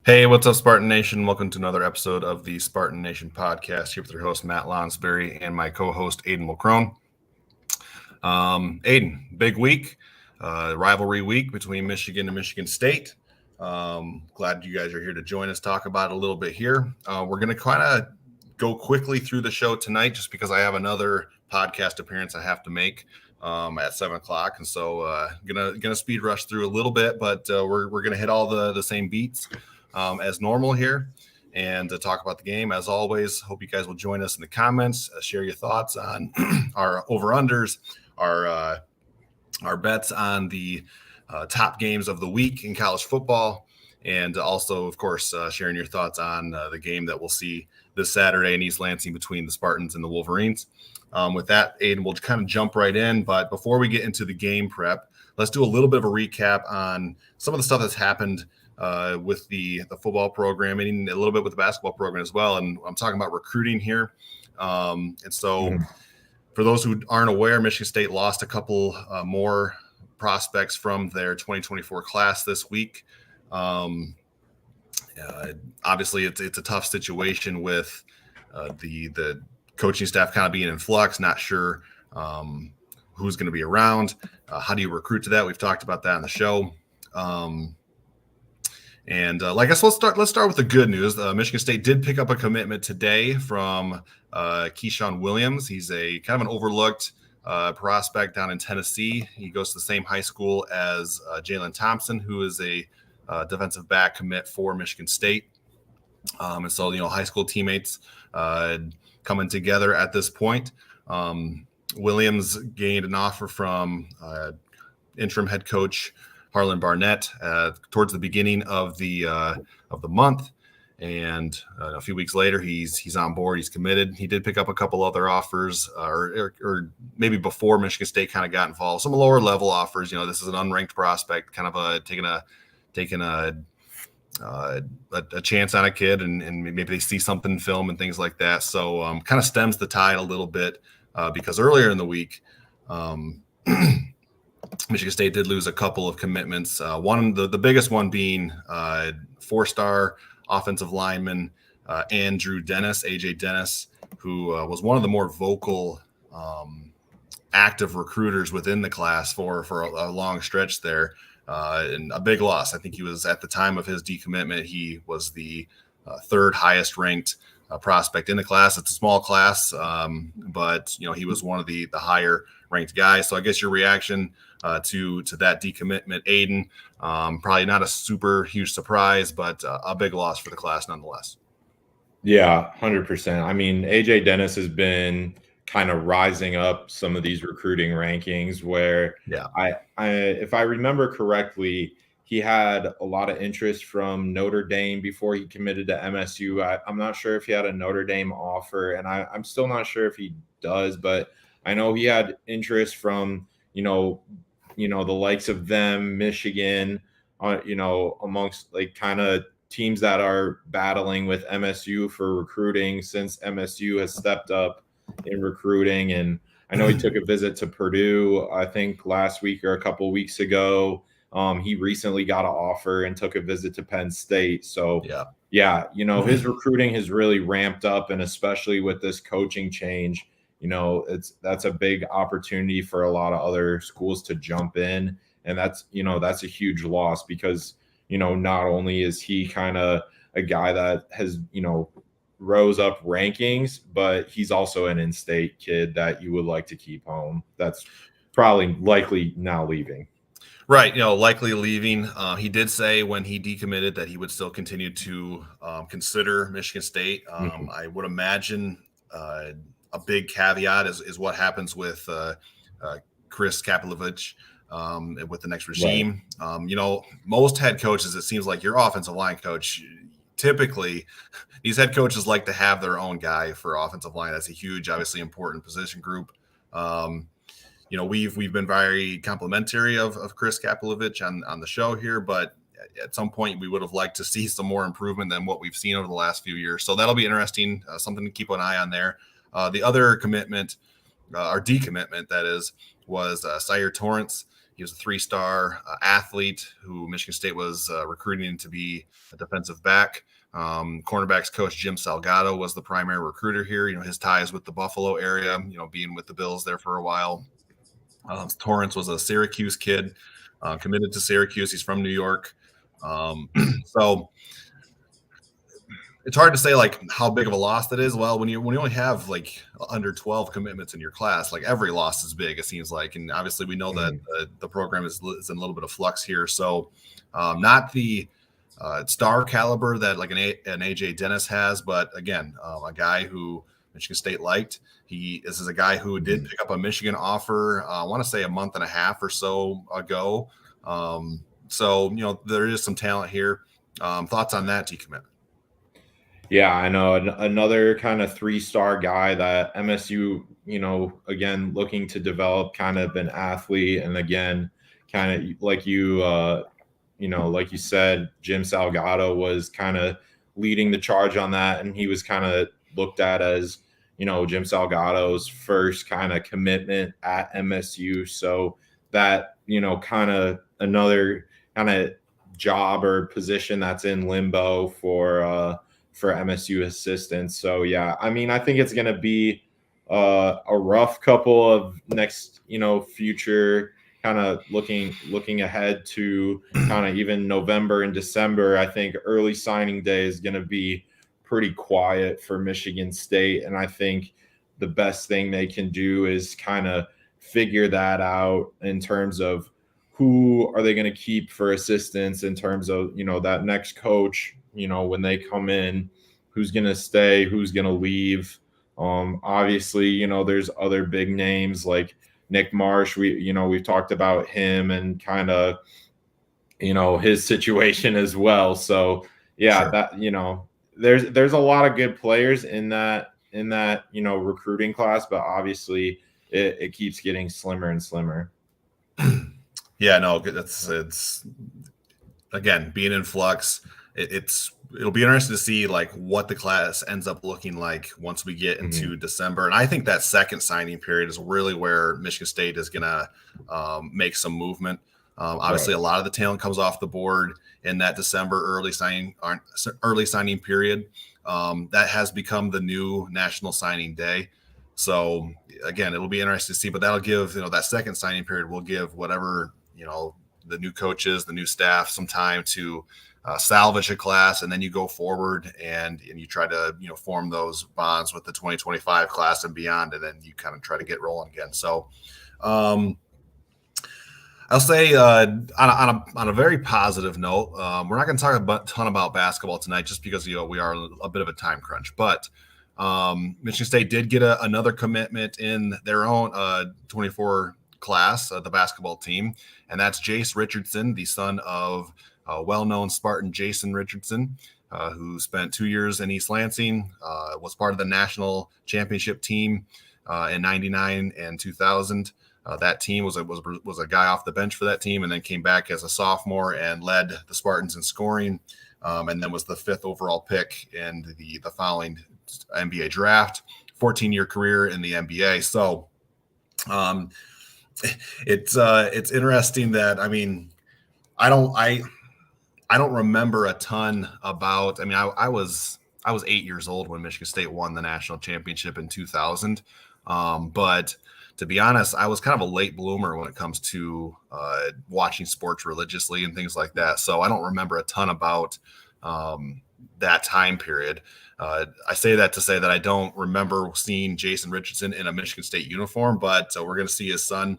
Hey, what's up, Spartan Nation? Welcome to another episode of the Spartan Nation Podcast. Here with your host, Matt Lonsberry, and my co-host, Aiden Mulcrone. Aiden, big week, rivalry week between Michigan and Michigan State. Glad you guys are here to join us, talk about it a little bit here. We're going to kind of go quickly through the show tonight just because I have another podcast appearance I have to make at 7 o'clock. And so gonna speed rush through a little bit, but we're going to hit all the same beats as normal here and to talk about the game. As always, hope you guys will join us in the comments, share your thoughts on our over-unders, our bets on the top games of the week in college football, and also, of course, sharing your thoughts on the game that we'll see this Saturday in East Lansing between the Spartans and the Wolverines. With that, Aiden, we'll kind of jump right in. But before we get into the game prep, let's do a little bit of a recap on some of the stuff that's happened with the football program and a little bit with the basketball program as well. And I'm talking about recruiting here. And so for those who aren't aware, Michigan State lost a couple more prospects from their 2024 class this week. Obviously, it's a tough situation with the coaching staff kind of being in flux, not sure who's going to be around. How do you recruit to that? We've talked about that on the show. I guess let's start with the good news. Michigan State did pick up a commitment today from Keyshawn Williams. He's a kind of an overlooked prospect down in Tennessee. He goes to the same high school as Jalen Thompson, who is a defensive back commit for Michigan State. And so, high school teammates coming together at this point. Williams gained an offer from interim head coach Harlan Barnett towards the beginning of the month, and a few weeks later he's on board. He's committed. He did pick up a couple other offers, or maybe before Michigan State kind of got involved, some lower level offers. This is an unranked prospect, kind of taking a chance on a kid, and maybe they see something in film and things like that. So kind of stems the tide a little bit because earlier in the week. Michigan State did lose a couple of commitments. One, the biggest one being four-star offensive lineman Andrew Dennis, AJ Dennis, who was one of the more vocal, active recruiters within the class for a long stretch there, and a big loss. I think he was, at the time of his decommitment, he was the third highest ranked prospect in the class. It's a small class, but he was one of the higher ranked guys. So I guess your reaction to that decommitment, Aiden, probably not a super huge surprise, but a big loss for the class nonetheless. Yeah, 100%. I mean, AJ Dennis has been kind of rising up some of these recruiting rankings where I if I remember correctly, he had a lot of interest from Notre Dame before he committed to MSU. I'm not sure if he had a Notre Dame offer, and I'm still not sure if he does, but I know he had interest from, the likes of them, Michigan, amongst like kind of teams that are battling with MSU for recruiting since MSU has stepped up in recruiting. And I know he took a visit to Purdue, I think last week or a couple of weeks ago. He recently got an offer and took a visit to Penn State. So his recruiting has really ramped up, and especially with this coaching change, that's a big opportunity for a lot of other schools to jump in. And that's a huge loss because, not only is he kind of a guy that has, rose up rankings, but he's also an in-state kid that you would like to keep home. That's probably likely now leaving. Right, likely leaving. He did say when he decommitted that he would still continue to consider Michigan State. I would imagine a big caveat is what happens with Chris Kapilovich with the next regime. Right. Most head coaches, it seems like your offensive line coach, typically these head coaches like to have their own guy for offensive line. That's a huge, obviously important position group. We've been very complimentary of Chris Kapilovich on the show here, but at some point we would have liked to see some more improvement than what we've seen over the last few years. So that'll be interesting, something to keep an eye on there. The other commitment, or decommitment, that is, was Sire Torrance. He was a 3-star athlete who Michigan State was recruiting to be a defensive back. Cornerbacks coach Jim Salgado was the primary recruiter here. His ties with the Buffalo area, being with the Bills there for a while. Torrance was a Syracuse kid, committed to Syracuse. He's from New York. So it's hard to say like how big of a loss that is. Well, when you only have like under 12 commitments in your class, like every loss is big, it seems like. And obviously we know that the program is in a little bit of flux here. So not the star caliber that like an AJ Dennis has, but again, a guy who Michigan State liked. This is a guy who did pick up a Michigan offer, I want to say a month and a half or so ago. So, there is some talent here. Thoughts on that decommit? Yeah, I know. Another kind of 3-star guy that MSU, again, looking to develop kind of an athlete. And again, kind of like like you said, Jim Salgado was kind of leading the charge on that. And he was kind of looked at as, Jim Salgado's first kind of commitment at MSU. So that, kind of another kind of job or position that's in limbo for MSU assistants. So, yeah, I mean, I think it's going to be a rough couple of next, future kind of looking ahead to kind of even November and December. I think early signing day is going to be pretty quiet for Michigan State. And I think the best thing they can do is kind of figure that out in terms of who are they going to keep for assistants, in terms of, that next coach, when they come in, who's going to stay, who's going to leave. Obviously, there's other big names like Nick Marsh. We've talked about him and kind of, his situation as well. So yeah, sure. That, there's a lot of good players in that, recruiting class, but obviously it keeps getting slimmer and slimmer. Yeah, no, it's again, being in flux. It'll be interesting to see like what the class ends up looking like once we get into December. And I think that second signing period is really where Michigan State is going to make some movement. Obviously, right. A lot of the talent comes off the board in that December early signing period. That has become the new national signing day. So again, it'll be interesting to see, but that'll give, that second signing period will give whatever, the new coaches, the new staff some time to salvage a class, and then you go forward and you try to form those bonds with the 2025 class and beyond, and then you kind of try to get rolling again. So I'll say on a very positive note, we're not going to talk a ton about basketball tonight just because we are a bit of a time crunch, but Michigan State did get another commitment in their own 24 class, the basketball team, and that's Jace Richardson, the son of well-known Spartan Jason Richardson, who spent 2 years in East Lansing, was part of the national championship team in '99 and 2000. That team was a guy off the bench for that team, and then came back as a sophomore and led the Spartans in scoring, and then was the 5th overall pick in the following NBA draft. 14-year career in the NBA. So it's interesting that, I mean, I don't remember a ton about. I mean, I was 8 years old when Michigan State won the national championship in 2000. But to be honest, I was kind of a late bloomer when it comes to watching sports religiously and things like that. So I don't remember a ton about that time period. I say that to say that I don't remember seeing Jason Richardson in a Michigan State uniform, but we're going to see his son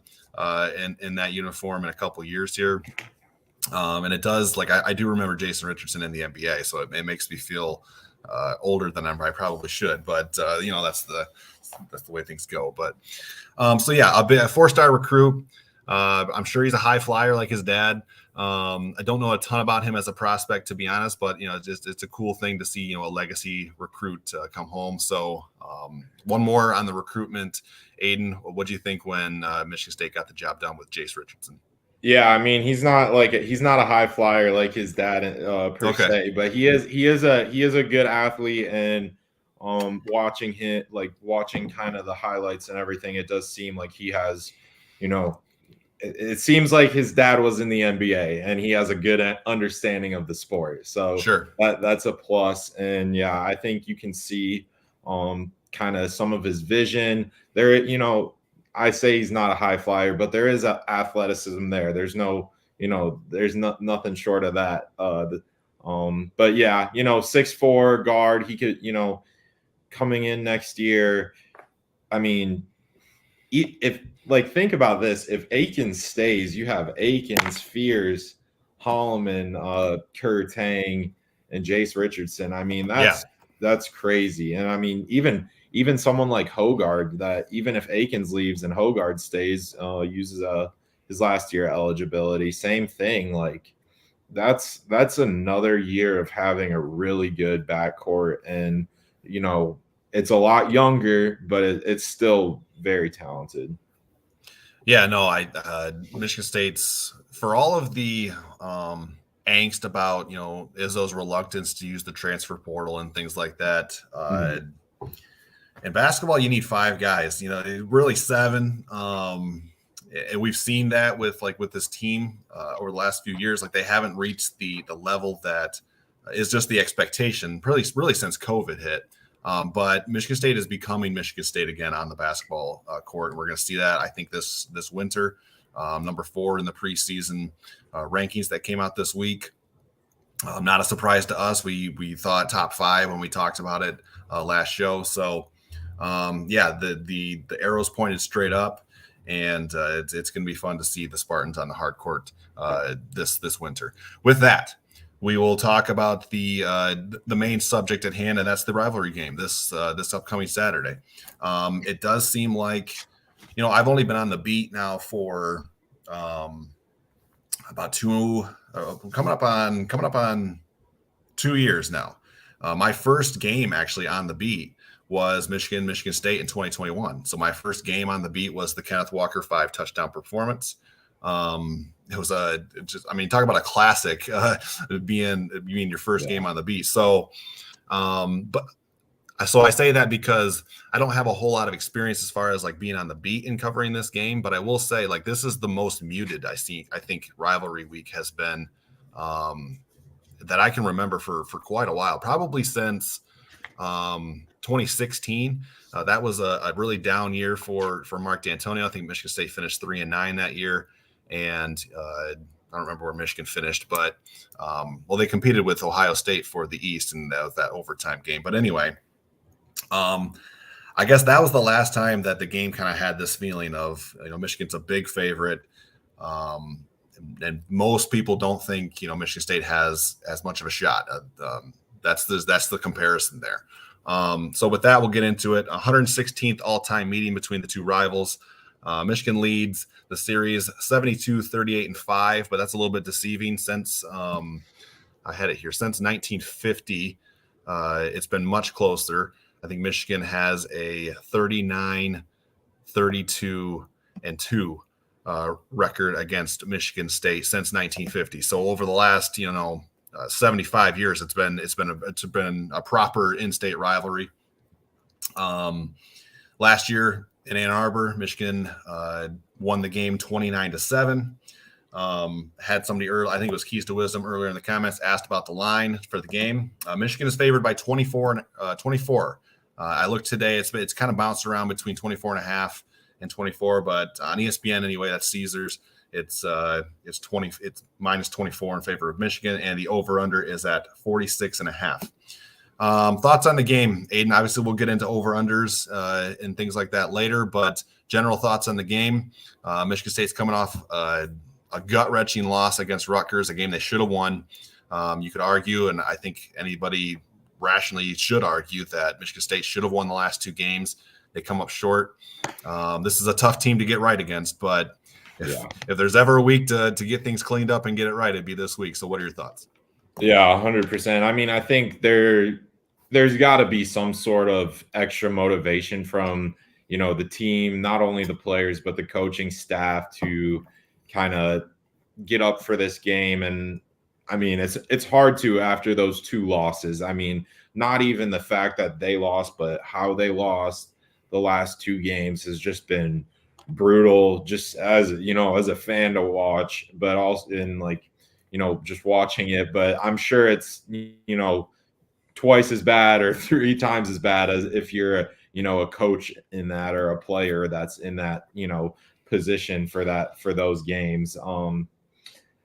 in that uniform in a couple of years here. And it does, like, I do remember Jason Richardson in the NBA, so it makes me feel older than I probably should. But that's the way things go. But so yeah, a 4-star recruit. I'm sure he's a high flyer like his dad. I don't know a ton about him as a prospect, to be honest, but it's a cool thing to see a legacy recruit come home. So one more on the recruitment. Aiden, what do you think when Michigan State got the job done with Jace Richardson? Yeah, I mean, he's not a high flyer like his dad per se, but he is a good athlete, and watching kind of the highlights and everything, it does seem like he has it seems like his dad was in the NBA and he has a good understanding of the sport. So sure, that's a plus. And yeah, I think you can see kind of some of his vision there. I say he's not a high flyer, but there is athleticism there. There's nothing short of that. But yeah, 6'4" guard, he could, coming in next year. I mean, if think about this, if Akins stays, you have Akins, Fears, Holloman, Kurtang, and Jace Richardson. I mean, that's crazy. And I mean, even someone like Hogard, that even if Akins leaves and Hogard stays, uses his last year eligibility, same thing. Like that's another year of having a really good backcourt, and it's a lot younger, but it's still very talented. Yeah, no, Michigan State's, for all of the angst about Izzo's reluctance to use the transfer portal and things like that. In basketball, you need 5 guys. Really 7. And we've seen that with this team over the last few years. Like, they haven't reached the level that is just the expectation, really since COVID hit. But Michigan State is becoming Michigan State again on the basketball court. And we're going to see that, I think, this winter. Number 4 in the preseason rankings that came out this week. Not a surprise to us. We thought top 5 when we talked about it last show. So, the arrows pointed straight up, and it's going to be fun to see the Spartans on the hard court this winter. With that, we will talk about the main subject at hand, and that's the rivalry game this upcoming Saturday. It does seem like, I've only been on the beat now for about coming up on 2 years now. My first game actually on the beat was Michigan State in 2021. So my first game on the beat was the Kenneth Walker 5 touchdown performance. It was talk about a classic, being your first game on the beat. So, so I say that because I don't have a whole lot of experience as far as like being on the beat and covering this game, but I will say, like, this is the most muted I think rivalry week has been, that I can remember for quite a while, probably since 2016. That was a really down year for Mark D'Antonio. I think Michigan State finished 3-9 that year. And I don't remember where Michigan finished, but they competed with Ohio State for the East, and that was that overtime game. But anyway, I guess that was the last time that the game kind of had this feeling of, Michigan's a big favorite, and most people don't think Michigan State has as much of a shot. That's the comparison there. So with that, we'll get into it. 116th all-time meeting between the two rivals. Michigan leads the series 72-38-5, but that's a little bit deceiving since I had it here. Since 1950, it's been much closer. I think Michigan has a 39-32-2 record against Michigan State since 1950. So over the last 75 years, it's been a proper in-state rivalry. Last year in Ann Arbor, Michigan won the game 29-7. Had somebody early, I think it was Keys to Wisdom earlier in the comments, asked about the line for the game. Michigan is favored by 24. I looked today; it's kind of bounced around between 24.5 and 24, but on ESPN anyway, that's Caesars. It's minus 24 in favor of Michigan, and the over/under is at 46.5. Thoughts on the game, Aiden? Obviously, we'll get into over/unders and things like that later, but general thoughts on the game. Michigan State's coming off a gut-wrenching loss against Rutgers, a game they should have won. You could argue, and I think anybody rationally should argue, that Michigan State should have won the last 2 games. They come up short. This is a tough team to get right against, but if there's ever a week to get things cleaned up and get it right, it'd be this week. So what are your thoughts? Yeah, 100%. I mean, I think there's got to be some sort of extra motivation from, the team, not only the players, but the coaching staff, to kind of get up for this game. And I mean, it's hard to, after those 2 losses. I mean, not even the fact that they lost, but how they lost the last 2 games has just been brutal just as as a fan to watch, but also in just watching it. But I'm sure it's twice as bad or three times as bad as if you're a coach in that or a player that's in that position for those games.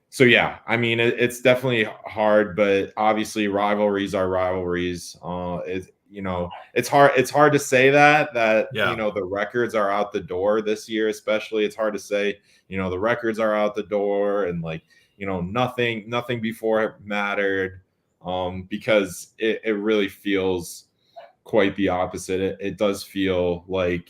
So yeah, I mean it's definitely hard, but obviously rivalries are rivalries. It's hard to say that the records are out the door this year, especially. It's hard to say the records are out the door, and nothing before mattered, because it really feels quite the opposite. It does feel like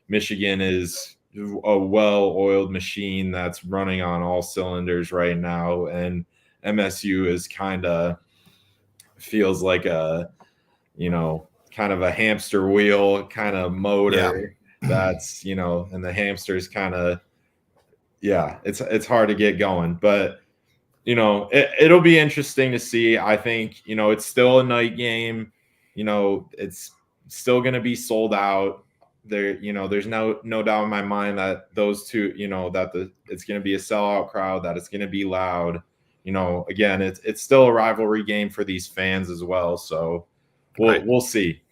Michigan is a well-oiled machine that's running on all cylinders right now, and MSU is kind of feels like a kind of a hamster wheel kind of motor that's and the hamster's kind of it's hard to get going, but it'll be interesting to see. I think it's still a night game. It's still going to be sold out there. There's no doubt in my mind that those two, that it's going to be a sellout crowd, that it's going to be loud. Again, it's still a rivalry game for these fans as well. So we'll see.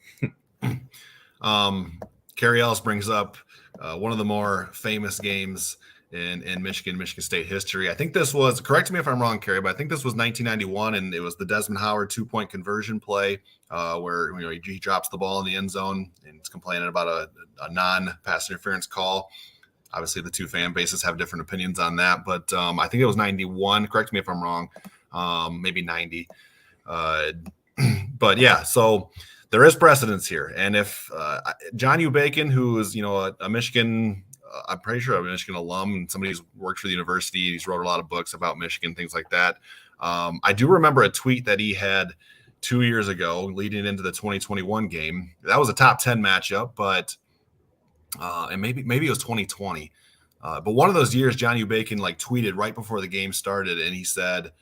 Kerry Ellis brings up one of the more famous games in Michigan State history. I think this was, correct me if I'm wrong, Kerry, but I think this was 1991, and it was the Desmond Howard 2-point conversion play where he drops the ball in the end zone and it's complaining about a non-pass interference call. Obviously, the two fan bases have different opinions on that, but I think it was 91. Correct me if I'm wrong. Maybe 90. But yeah, so there is precedence here. And if John U. Bacon, who is, a Michigan, I'm pretty sure a Michigan alum and somebody who's worked for the university, he's wrote a lot of books about Michigan, things like that. I do remember a tweet that he had 2 years ago leading into the 2021 game. That was a top 10 matchup, but and maybe it was 2020. But one of those years, John U. Bacon tweeted right before the game started, and he said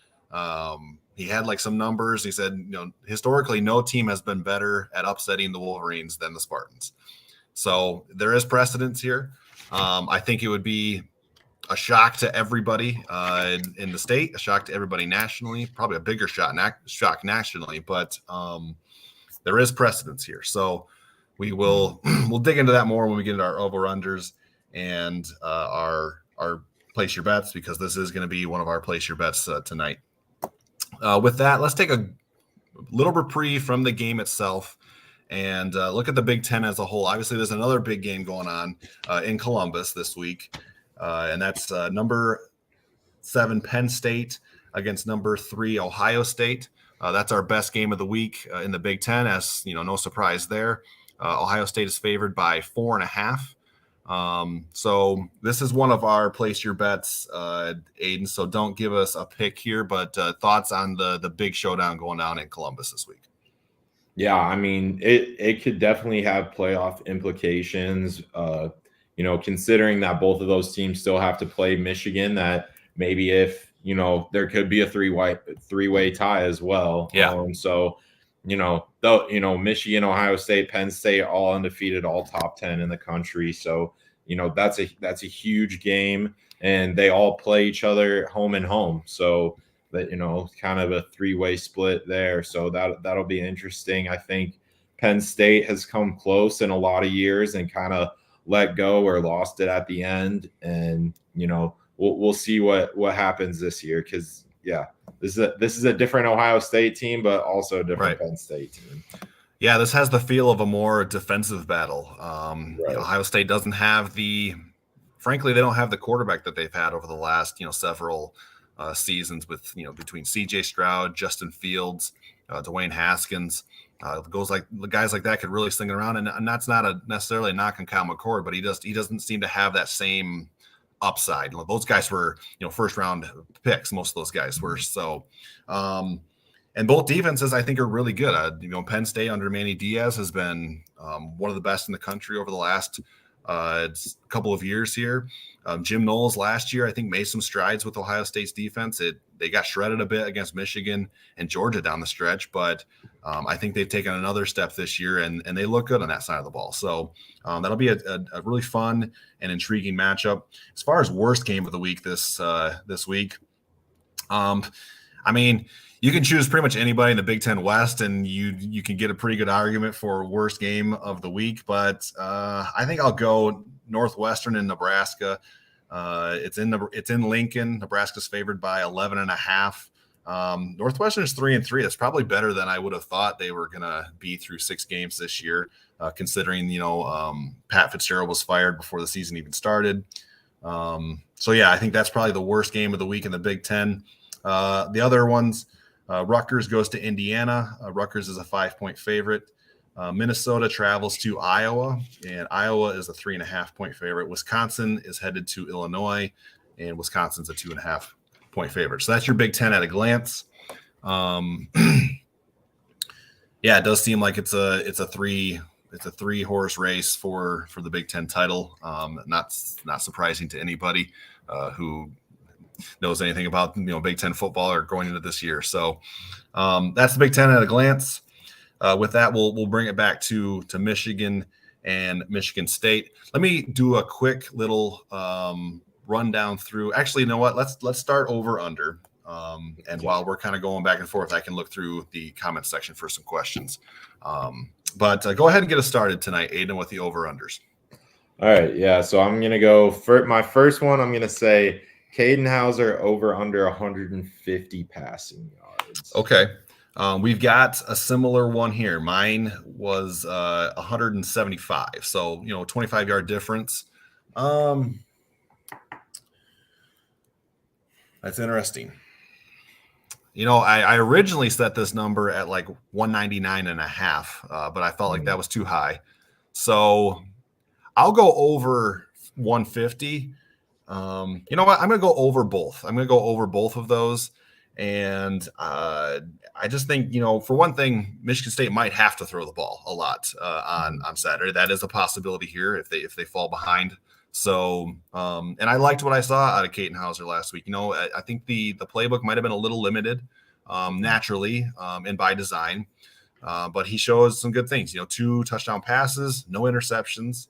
he had some numbers. He said, historically, no team has been better at upsetting the Wolverines than the Spartans. So there is precedence here. I think it would be a shock to everybody in the state, a shock to everybody nationally, probably a bigger shock nationally, but there is precedence here. So we'll dig into that more when we get into our over-unders and our place your bets, because this is going to be one of our place your bets tonight. With that, let's take a little reprieve from the game itself and look at the Big Ten as a whole. Obviously, there's another big game going on in Columbus this week, and that's number 7 Penn State against number 3 Ohio State. That's our best game of the week in the Big Ten, as no surprise there. Ohio State is favored by 4.5. So this is one of our place your bets, Aiden. So don't give us a pick here, but thoughts on the big showdown going down in Columbus this week. Yeah, I mean, it could definitely have playoff implications, considering that both of those teams still have to play Michigan, that maybe if, there could be a three-way tie as well. Yeah. So, Michigan, Ohio State, Penn State, all undefeated, all top 10 in the country. So, that's a huge game, and they all play each other home and home. So that, kind of a three-way split there. So that'll be interesting. I think Penn State has come close in a lot of years and kind of let go or lost it at the end. And, we'll see what happens this year. Cause this is a different Ohio State team, but also a different Penn State team. Yeah. This has the feel of a more defensive battle. Ohio State doesn't have frankly, they don't have the quarterback that they've had over the last, several seasons with, between CJ Stroud, Justin Fields, Dwayne Haskins, guys like that could really sling it around. And that's not necessarily a knock on Kyle McCord, but he doesn't seem to have that same upside. Those guys were, first round picks. Most of those guys were. So, and both defenses, I think, are really good. Penn State under Manny Diaz has been one of the best in the country over the last couple of years here. Jim Knowles last year, I think, made some strides with Ohio State's defense. they got shredded a bit against Michigan and Georgia down the stretch, but I think they've taken another step this year, and they look good on that side of the ball. So that'll be a really fun and intriguing matchup. As far as worst game of the week this week, I mean, you can choose pretty much anybody in the Big Ten West, and you can get a pretty good argument for worst game of the week. But I think I'll go Northwestern in Nebraska. It's in Lincoln. Nebraska's favored by 11.5. Northwestern is 3-3. That's probably better than I would have thought they were gonna be through 6 games this year, considering Pat Fitzgerald was fired before the season even started. So yeah, I think that's probably the worst game of the week in the Big Ten. The other ones, Rutgers goes to Indiana. Rutgers is a 5-point favorite. Minnesota travels to Iowa, and Iowa is a 3.5-point favorite. Wisconsin is headed to Illinois, and Wisconsin's a 2.5-point favorite. So that's your Big Ten at a glance. Yeah, it does seem like it's a three-horse race for the Big Ten title. Not surprising to anybody who knows anything about Big Ten football or going into this year. So that's the Big Ten at a glance. With that, we'll bring it back to Michigan and Michigan State. Let me do a quick little rundown through. Actually, you know what? Let's start over under. And while we're kind of going back and forth, I can look through the comment section for some questions. But go ahead and get us started tonight, Aiden, with the over unders. All right, yeah. So I'm gonna go for my first one. I'm gonna say Caden Hauser over under 150 passing yards. Okay. We've got a similar one here. Mine was 175. So, 25-yard difference. That's interesting. I originally set this number at like 199.5, but I felt like that was too high. So I'll go over 150. You know what? I'm going to go over both. I'm going to go over both of those. And I just think, for one thing, Michigan State might have to throw the ball a lot on Saturday. That is a possibility here if they fall behind. So, and I liked what I saw out of Caden Hauser last week. I think the playbook might have been a little limited naturally and by design, but he shows some good things. 2 touchdown passes, no interceptions.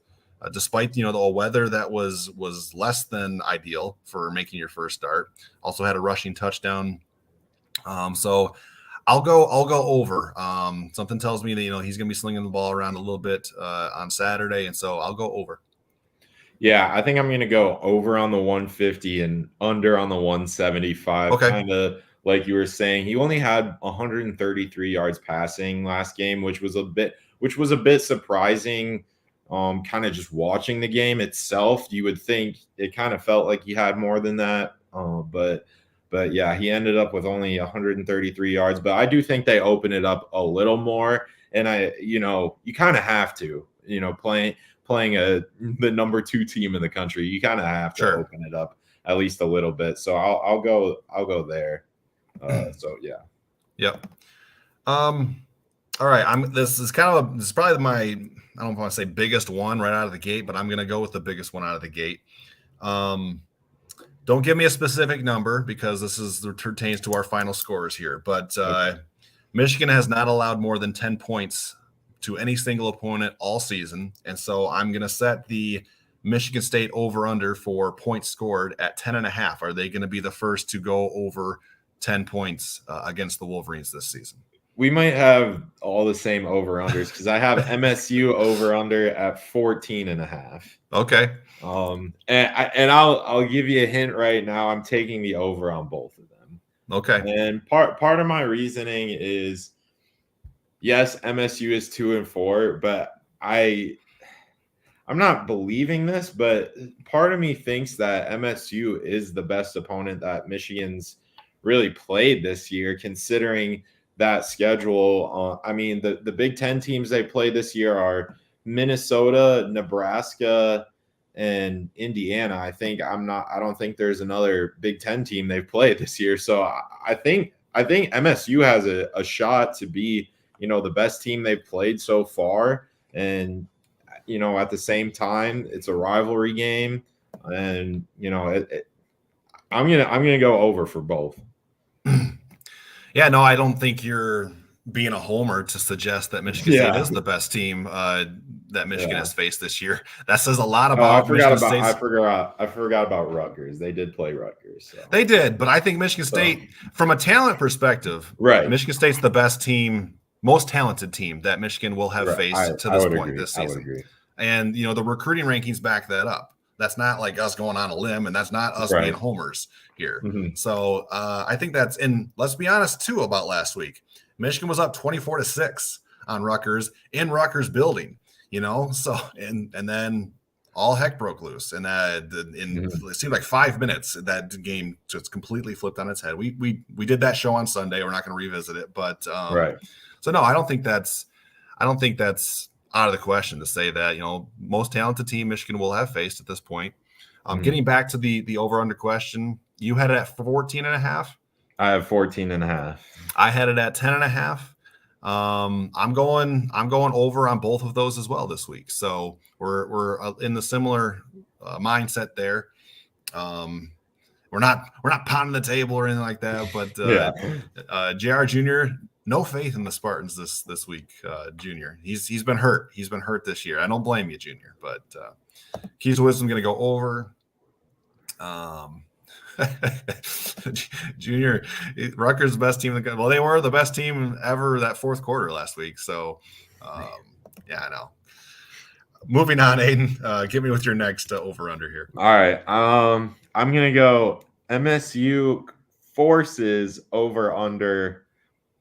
Despite the weather that was less than ideal for making your first start, also had a rushing touchdown. So I'll go over. Something tells me that he's going to be slinging the ball around a little bit on Saturday, and so I'll go over. Yeah, I think I'm going to go over on the 150 and under on the 175. Okay. Kind of like you were saying, he only had 133 yards passing last game, which was a bit surprising. Kind of just watching the game itself, you would think it kind of felt like he had more than that. But yeah, he ended up with only 133 yards. But I do think they open it up a little more. And you kind of have to, playing the number 2 team in the country, you kind of have to open it up at least a little bit. So I'll go there. So yeah. Yep. All right. This is probably my, I don't want to say biggest one right out of the gate, but I'm going to go with the biggest one out of the gate. Don't give me a specific number because this pertains to our final scores here. But Michigan has not allowed more than 10 points to any single opponent all season. And so I'm going to set the Michigan State over-under for points scored at 10.5. Are they going to be the first to go over 10 points against the Wolverines this season? We might have all the same over-unders because I have MSU over-under at 14.5. Okay. And I'll give you a hint right now. I'm taking the over on both of them. Okay. And part of my reasoning is, yes, MSU is 2-4, but I'm not believing this, but part of me thinks that MSU is the best opponent that Michigan's really played this year, considering that schedule. The Big Ten teams they play this year are Minnesota, Nebraska, and Indiana. I don't think there's another Big Ten team they've played this year. So I think MSU has a shot to be, the best team they've played so far. And, at the same time, it's a rivalry game. And, I'm going to go over for both. Yeah, no, I don't think you're being a homer to suggest that Michigan State is the best team that Michigan has faced this year. That says a lot about Michigan State. I forgot about Rutgers. They did play Rutgers. So. They did, but I think Michigan State, from a talent perspective, right? Michigan State's the best team, most talented team that Michigan will have faced to this point this season. I would agree. And the recruiting rankings back that up. That's not like us going on a limb, and that's not us being homers here. Mm-hmm. So I think that's, and let's be honest too about last week. Michigan was up 24-6 on Rutgers in Rutgers building, so and then all heck broke loose, and it seemed like 5 minutes that game just completely flipped on its head. We did that show on Sunday. We're not going to revisit it, but right. So no, I don't think that's out of the question to say that most talented team Michigan will have faced at this point. Getting back to the over under question, you had it at 14.5. I have 14.5. I had it at 10.5. I'm going over on both of those as well this week. So we're in the similar mindset there. We're not pounding the table or anything like that, but JR Jr., no faith in the Spartans this week. Junior, he's been hurt. He's been hurt this year. I don't blame you, Junior, but Keys of Wisdom going to go over. Junior, Rutgers the best team. Well, they were the best team ever that fourth quarter last week. So, yeah, I know. Moving on, Aiden, get me with your next over-under here. All right. I'm going to go MSU forces over-under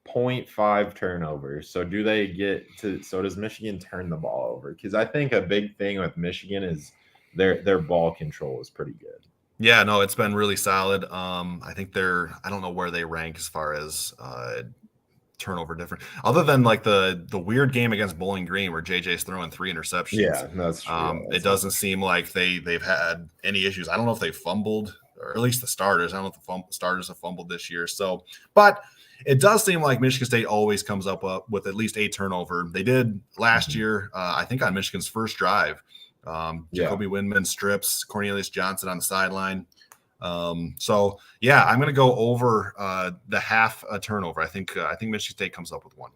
0.5 turnovers. So does Michigan turn the ball over? Because I think a big thing with Michigan is their ball control is pretty good. Yeah, no, it's been really solid. I think I don't know where they rank as far as turnover different, other than like the weird game against Bowling Green where JJ's throwing 3 interceptions. Yeah, that's true. It doesn't seem like they've had any issues. I don't know if they fumbled, or at least the starters. I don't know if the starters have fumbled this year. So, but it does seem like Michigan State always comes up with at least 8 turnover. They did last year, I think, on Michigan's first drive. Jacoby Windman strips Cornelius Johnson on the sideline. So yeah, I'm going to go over the half a turnover. I think Michigan State comes up with 1.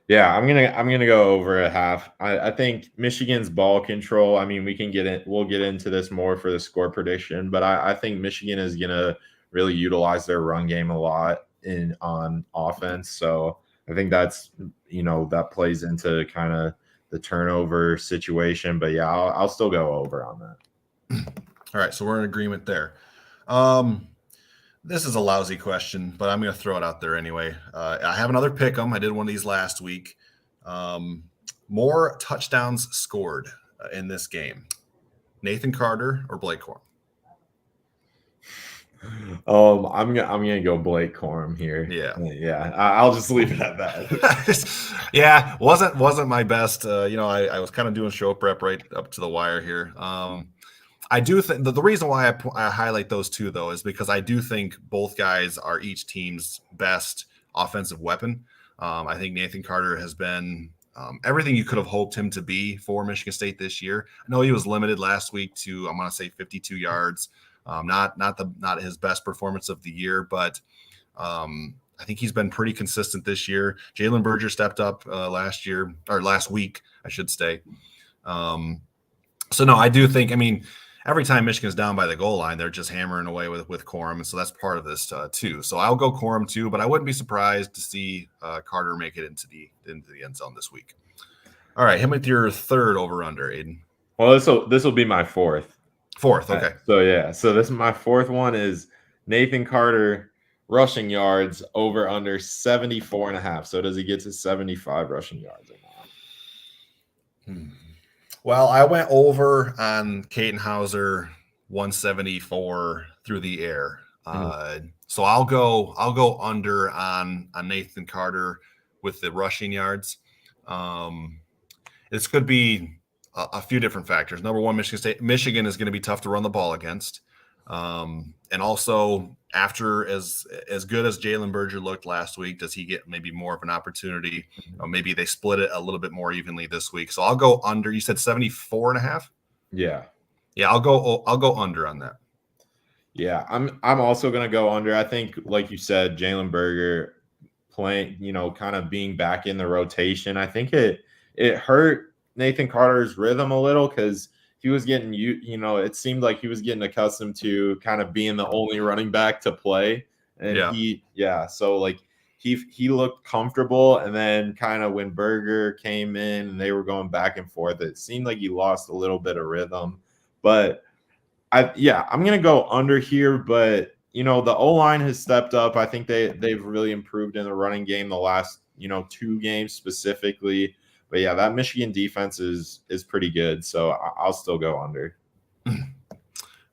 Yeah, I'm gonna go over a half. I think Michigan's ball control. I mean, we'll get into this more for the score prediction, but I think Michigan is gonna really utilize their run game a lot on offense. So I think that's that plays into kind of the turnover situation, but yeah, I'll still go over on that. All right, so we're in agreement there. This is a lousy question, but I'm going to throw it out there anyway. I have another pick 'em. I did one of these last week. More touchdowns scored in this game: Nathan Carter or Blake Corum? I'm gonna go Blake Corum here. Yeah. I'll just leave it at that. Yeah, wasn't my best. I was kind of doing show prep right up to the wire here. I do think the reason why I highlight those two though is because I do think both guys are each team's best offensive weapon. I think Nathan Carter has been everything you could have hoped him to be for Michigan State this year. I know he was limited last week to, I'm going to say 52 yards. Not his best performance of the year, but I think he's been pretty consistent this year. Jalen Berger stepped up last week, I should say. So no, I do think, every time Michigan's down by the goal line, they're just hammering away with Corum, and so that's part of this too. So I'll go Corum too, but I wouldn't be surprised to see Carter make it into the end zone this week. All right, him with your third over under, Aiden. Well, this will be my fourth. Fourth, okay. So this is my fourth one is Nathan Carter rushing yards over under 74.5. So does he get to 75 rushing yards or not? Well, I went over on Caden Hauser 174 through the air. So I'll go under on Nathan Carter with the rushing yards. This could be a few different factors. Number one, Michigan is going to be tough to run the ball against. And also, after as good as Jalen Berger looked last week, does he get maybe more of an opportunity? Maybe they split it a little bit more evenly this week. So I'll go under. You said 74.5? Yeah. Yeah, I'll go under on that. Yeah, I'm also going to go under. I think, like you said, Jalen Berger playing, kind of being back in the rotation. I think it hurt Nathan Carter's rhythm a little because he was getting, it seemed like he was getting accustomed to kind of being the only running back to play. And so like he looked comfortable. And then kind of when Berger came in and they were going back and forth, it seemed like he lost a little bit of rhythm. But I'm going to go under here. But, the O-line has stepped up. I think they've really improved in the running game the last, 2 games specifically. But yeah, that Michigan defense is pretty good. So I'll still go under. All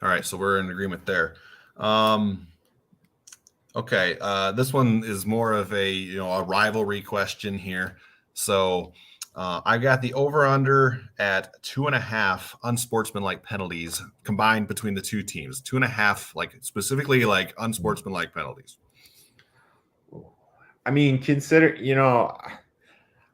right. So we're in agreement there. Okay. This one is more of a rivalry question here. So I got the over-under at 2.5 unsportsmanlike penalties combined between the two teams. 2.5, specifically unsportsmanlike penalties. I mean, consider,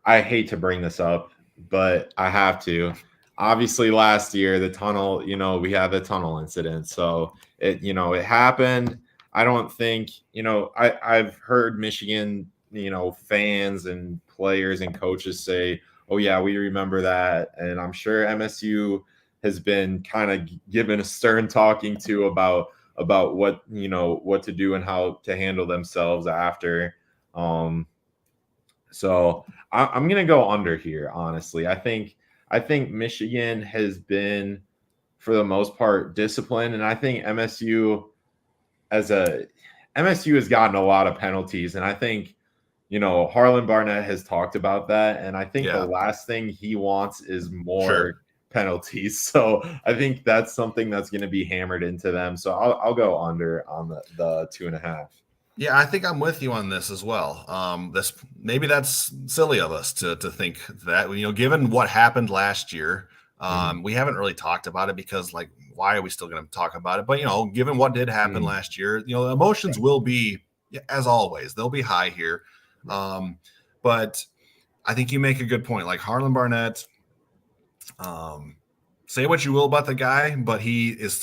I hate to bring this up, but I have to. Obviously, last year, the tunnel, we had the tunnel incident. So it happened. I don't think, I've heard Michigan, fans and players and coaches say, oh, yeah, we remember that. And I'm sure MSU has been kind of given a stern talking to about what, what to do and how to handle themselves after. So I'm going to go under here, honestly. I think Michigan has been, for the most part, disciplined. And I think MSU has gotten a lot of penalties. And I think, Harlan Barnett has talked about that. And I think the last thing he wants is more penalties. So I think that's something that's going to be hammered into them. So I'll go under on the 2.5. Yeah, I think I'm with you on this as well. Maybe that's silly of us to think that, given what happened last year, we haven't really talked about it because, why are we still going to talk about it? But, given what did happen last year, the emotions will be, as always, they'll be high here. But I think you make a good point. Like Harlan Barnett, say what you will about the guy, but he's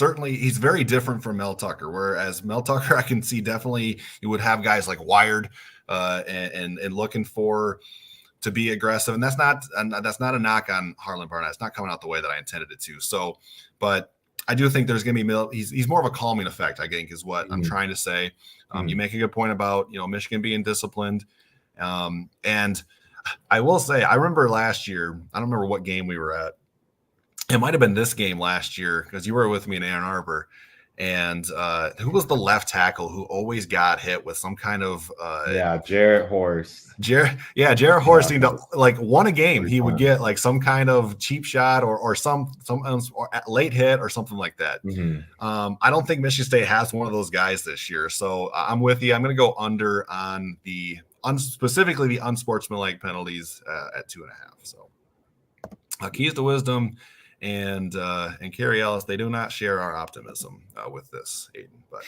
very different from Mel Tucker. Whereas Mel Tucker, I can see definitely you would have guys like wired and looking to be aggressive. And that's not a knock on Harlan Barnett. It's not coming out the way that I intended it to. So, but I do think there's going to be he's more of a calming effect, I think, is what I'm trying to say. You make a good point about, Michigan being disciplined. And I will say, I remember last year, I don't remember what game we were at. It might have been this game last year because you were with me in Ann Arbor. And who was the left tackle who always got hit with some kind of Jarrett Horst. Jarrett Horst seemed to won a game. He would get some kind of cheap shot or some late hit or something like that. I don't think Michigan State has one of those guys this year. So I'm with you. I'm going to go under on specifically the unsportsmanlike penalties at 2.5. So keys to wisdom. And Carrie Ellis, they do not share our optimism with this, Aiden. But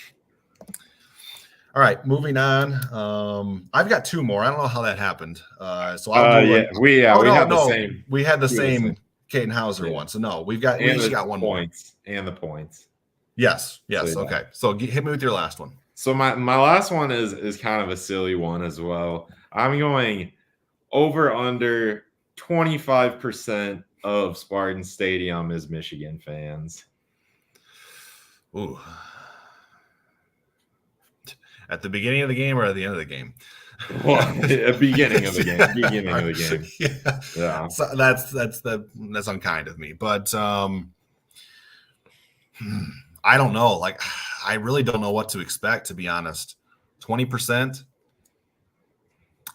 all right, moving on. I've got 2 more. I don't know how that happened. So I'll do we had the same. We had the same Caden Hauser one. So no, we each got 1 points more. And the points. Yes. Okay. So hit me with your last one. So my last one is kind of a silly one as well. I'm going over under 25% of Spartan Stadium is Michigan fans. Ooh. At the beginning of the game or at the end of the game? Well, at the beginning of the game. Yeah. So that's unkind of me. But I don't know. I really don't know what to expect, to be honest. 20%.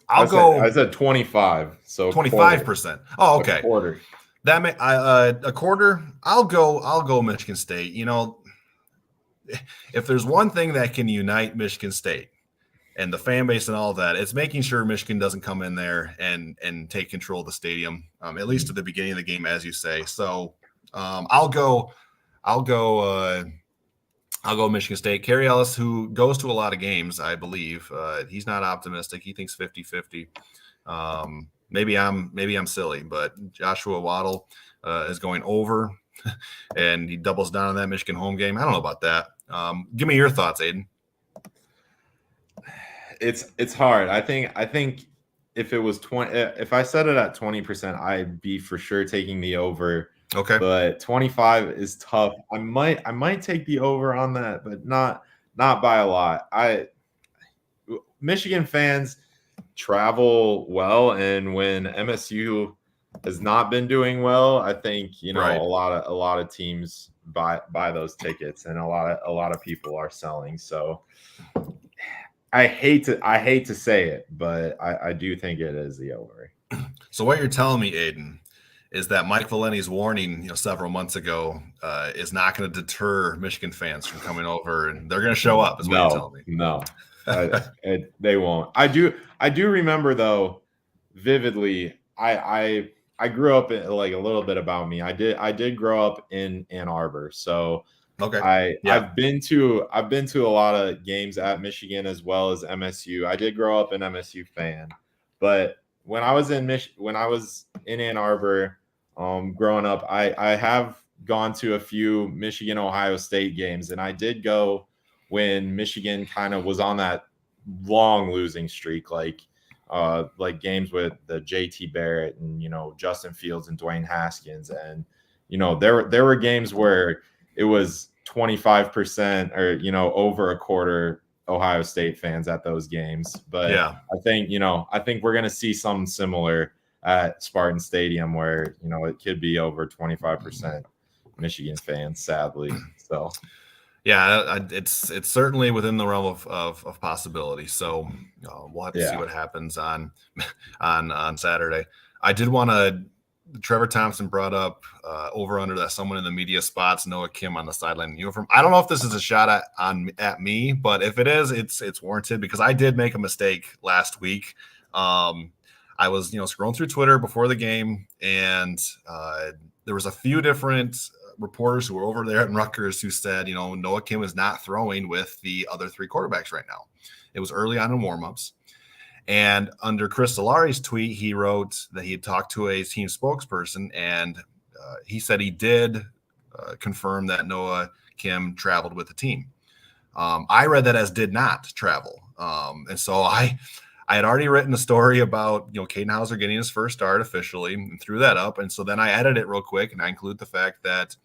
I said 25. So 25%. Oh, okay. A quarter. A quarter. I'll go Michigan State. If there's one thing that can unite Michigan State and the fan base and all of that, it's making sure Michigan doesn't come in there and take control of the stadium, at least at the beginning of the game, as you say. So I'll go Michigan State. Carrie Ellis, who goes to a lot of games, I believe, he's not optimistic. He thinks 50-50. Maybe I'm silly, but Joshua Waddle is going over, and he doubles down on that Michigan home game. I don't know about that. Give me your thoughts, Aiden. It's hard. I think if it was 20, if I set it at 20%, I'd be for sure taking the over. Okay. But 25 is tough. I might take the over on that, but not by a lot. Michigan fans travel well, and when MSU has not been doing well, I think Right. a lot of teams buy those tickets, and a lot of people are selling. So I hate to say it, but I do think it is the over. So what you're telling me, Aiden, is that Mike Valenti's warning, several months ago, is not going to deter Michigan fans from coming over, and they're going to show up. Is what you're telling me? No, they won't. I do remember though vividly. I grew up in, like, a little bit about me. I did grow up in Ann Arbor, so okay. I've been to a lot of games at Michigan as well as MSU. I did grow up an MSU fan, but when I was in Ann Arbor, growing up, I have gone to a few Michigan Ohio State games, and I did go when Michigan kind of was on that long losing streak, like games with the JT Barrett and Justin Fields and Dwayne Haskins, and there were games where it was 25% or over a quarter Ohio State fans at those games. But yeah, I think we're going to see something similar at Spartan Stadium where it could be over 25% Michigan fans, sadly. So yeah, it's certainly within the realm of possibility. So we'll have to see what happens on Saturday. I did want to. Trevor Thompson brought up over under that someone in the media spots Noah Kim on the sideline uniform. I don't know if this is a shot at me, but if it is, it's warranted, because I did make a mistake last week. I was scrolling through Twitter before the game, and there was a few different reporters who were over there at Rutgers who said Noah Kim is not throwing with the other three quarterbacks right now. It was early on in warmups. And under Chris Solari's tweet, he wrote that he had talked to a team spokesperson, and he said he did confirm that Noah Kim traveled with the team. I read that as did not travel. And so I had already written a story about, Caden Hauser getting his first start officially and threw that up. And so then I edited it real quick, and I include the fact that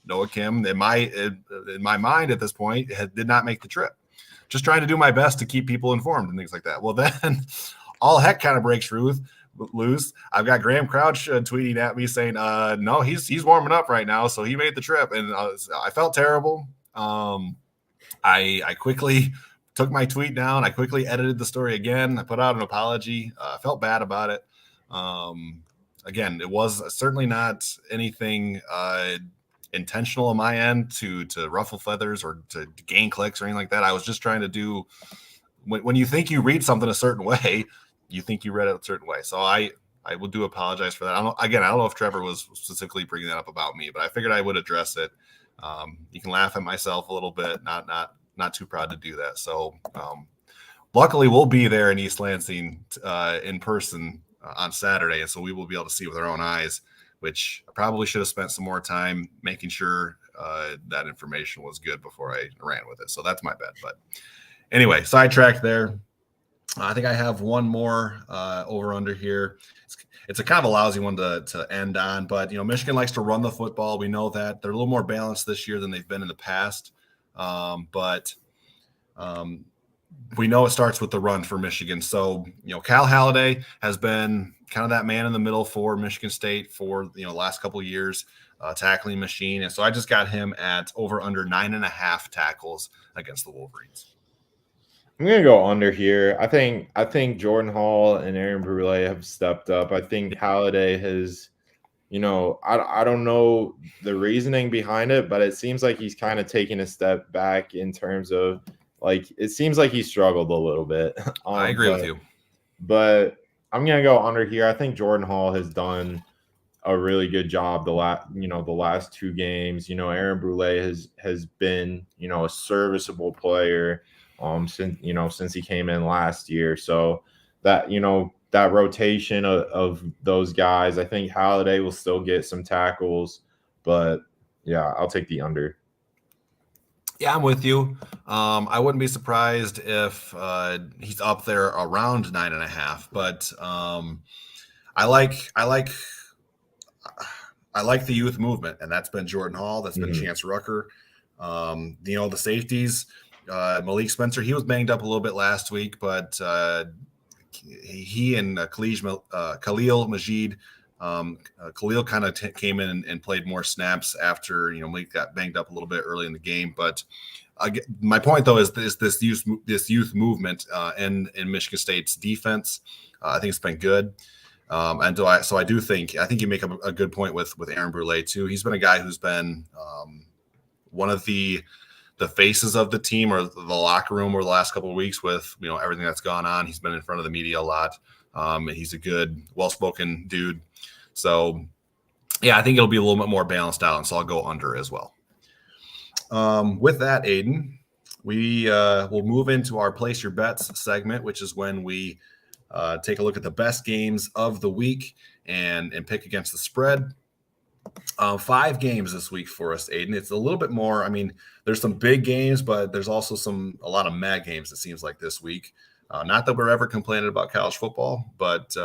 Noah Kim, in my mind at this point, did not make the trip. Just trying to do my best to keep people informed and things like that. Well, then all heck kind of breaks loose. I've got Graham Crouch tweeting at me saying, no, he's warming up right now, so he made the trip. And I felt terrible. I quickly took my tweet down. I quickly edited the story again. I put out an apology. I felt bad about it. Again, it was certainly not anything intentional on my end to ruffle feathers or to gain clicks or anything like that. I was just trying to do, when you think you read something a certain way, you think you read it a certain way. So I will do apologize for that. I don't know if Trevor was specifically bringing that up about me, but I figured I would address it. You can laugh at myself a little bit, not too proud to do that. So luckily we'll be there in East Lansing in person on Saturday. And so we will be able to see with our own eyes, which I probably should have spent some more time making sure that information was good before I ran with it. So that's my bad. But anyway, sidetracked there. I think I have one more over under here. It's a kind of a lousy one to end on, but Michigan likes to run the football. We know that they're a little more balanced this year than they've been in the past. But we know it starts with the run for Michigan. So, Cal Haladay has been kind of that man in the middle for Michigan State for, the last couple of years, tackling machine. And so I just got him at over under 9.5 tackles against the Wolverines. I'm going to go under here. I think Jordan Hall and Aaron Brule have stepped up. I think Haladay has, I don't know the reasoning behind it, but it seems like he's kind of taking a step back in terms of, it seems like he struggled a little bit. I agree with you. But I'm going to go under here. I think Jordan Hall has done a really good job the last two games. Aaron Brule has been, a serviceable player since he came in last year. So that, that rotation of those guys, I think Haladay will still get some tackles, but yeah, I'll take the under. Yeah, I'm with you. I wouldn't be surprised if he's up there around 9.5, but I like the youth movement, and that's been Jordan Hall, that's been Chance Rucker. The safeties, Malik Spencer, he was banged up a little bit last week, but he and Khalil Majid, Khalil kind of came in and played more snaps after Malik got banged up a little bit early in the game. But my point though is this youth movement in Michigan State's defense. I think it's been good. And so I think you make a good point with Aaron Brule too. He's been a guy who's been one of the faces of the team or the locker room over the last couple of weeks with everything that's gone on. He's been in front of the media a lot. He's a good, well-spoken dude. So yeah, I think it'll be a little bit more balanced out, and so I'll go under as well. With that, Aiden, we will move into our Place Your Bets segment, which is when we take a look at the best games of the week and pick against the spread. 5 games this week for us, Aiden. It's a little bit more. I mean, there's some big games, but there's also a lot of mad games, it seems like, this week. Not that we're ever complaining about college football, but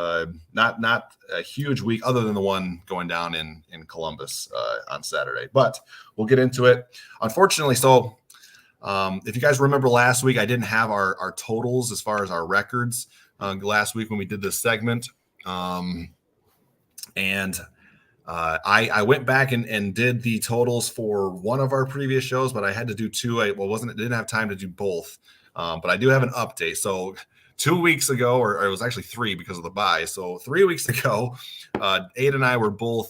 not a huge week other than the one going down in Columbus on Saturday. But we'll get into it. Unfortunately, so if you guys remember last week, I didn't have our totals as far as our records last week when we did this segment. I went back and did the totals for one of our previous shows, but I had to do 2. Didn't have time to do both. But I do have an update. So 2 weeks ago, or it was actually 3 because of the bye. So 3 weeks ago, Aid and I were both